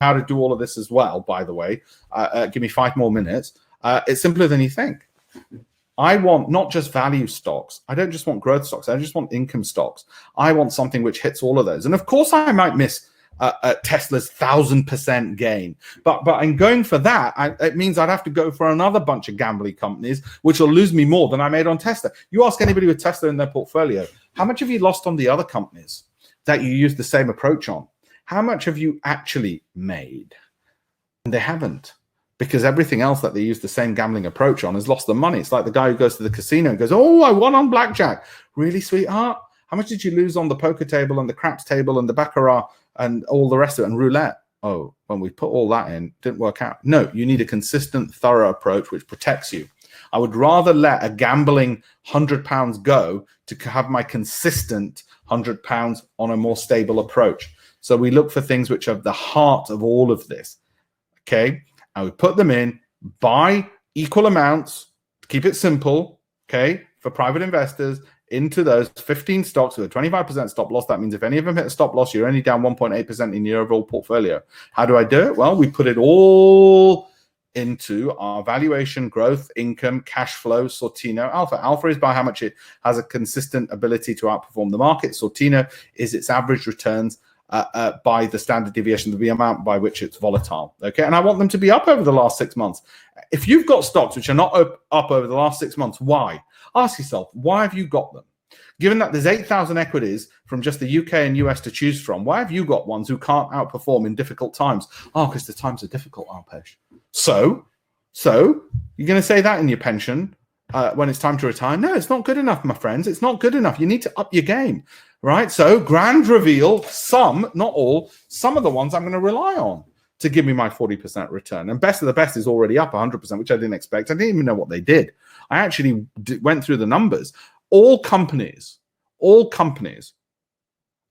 how to do all of this as well, by the way. Give me 5 more minutes. It's simpler than you think. I want not just value stocks. I don't just want growth stocks. I don't just want income stocks. I want something which hits all of those. And of course, I might miss Tesla's 1,000% gain. But in going for that, it means I'd have to go for another bunch of gambling companies, which will lose me more than I made on Tesla. You ask anybody with Tesla in their portfolio, how much have you lost on the other companies that you used the same approach on? How much have you actually made? And they haven't. Because everything else that they use the same gambling approach on has lost them money. It's like the guy who goes to the casino and goes, oh, I won on blackjack. Really, sweetheart? How much did you lose on the poker table and the craps table and the baccarat and all the rest of it and roulette? Oh, when we put all that in, it didn't work out. No, you need a consistent, thorough approach which protects you. I would rather let a gambling £100 go to have my consistent £100 on a more stable approach. So we look for things which are the heart of all of this. Okay? And we put them in, buy equal amounts, keep it simple, okay, for private investors, into those 15 stocks with a 25% stop loss. That means if any of them hit a stop loss, you're only down 1.8% in your overall portfolio. How do I do it? Well, we put it all into our valuation, growth, income, cash flow, Sortino, Alpha. Alpha is by how much it has a consistent ability to outperform the market. Sortino is its average returns by the standard deviation, the amount by which it's volatile. Okay, and I want them to be up over the last 6 months. If you've got stocks which are not up over the last 6 months, why? Ask yourself, why have you got them? Given that there's 8,000 equities from just the UK and US to choose from, why have you got ones who can't outperform in difficult times? Oh, because the times are difficult, Alpesh. So you're going to say that in your pension when it's time to retire? No, it's not good enough, my friends. It's not good enough. You need to up your game. Right, so grand reveal, some, not all, some of the ones I'm going to rely on to give me my 40% return. And best of the best is already up 100%, which I didn't expect. I didn't even know what they did. I actually went through the numbers. All companies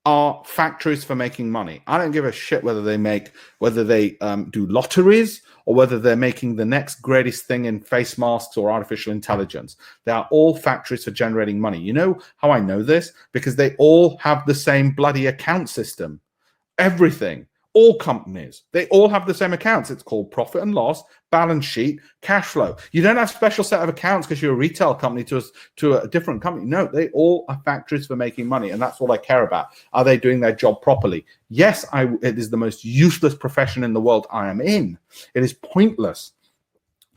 are factories for making money. I don't give a shit whether they do lotteries or whether they're making the next greatest thing in face masks or artificial intelligence. They are all factories for generating money. You know how I know this? Because they all have the same bloody account system. Everything. All companies, they all have the same accounts. It's called profit and loss, balance sheet, cash flow. You don't have a special set of accounts because you're a retail company to a different company. No, they all are factories for making money, and that's what I care about. Are they doing their job properly? Yes, it is the most useless profession in the world I am in. It is pointless,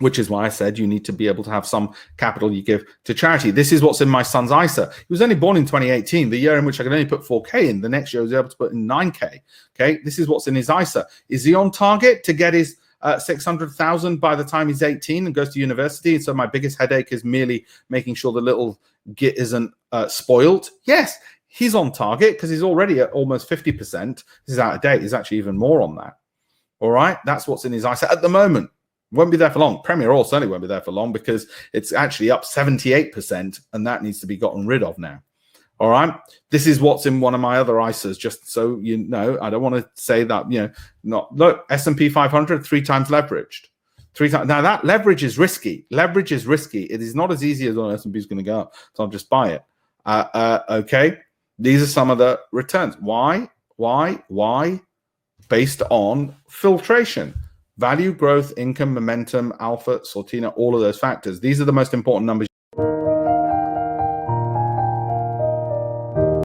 which is why I said you need to be able to have some capital you give to charity. This is what's in my son's ISA. He was only born in 2018, the year in which I could only put 4K in. The next year I was able to put in 9K. Okay, this is what's in his ISA. Is he on target to get his 600,000 by the time he's 18 and goes to university? So my biggest headache is merely making sure the little git isn't spoiled. Yes, he's on target because he's already at almost 50%. This is out of date. He's actually even more on that. All right, that's what's in his ISA at the moment. Won't be there for long. Premier Oil certainly won't be there for long because it's actually up 78%, and that needs to be gotten rid of now. All right. This is what's in one of my other ISAs, just so you know. I don't want to say that, look, S&P 500, 3 times leveraged. 3 times. Now, that leverage is risky. Leverage is risky. It is not as easy as S&P is going to go up, so I'll just buy it. Okay. These are some of the returns. Why? Based on filtration. Value, growth, income, momentum, alpha, Sortino, all of those factors. These are the most important numbers.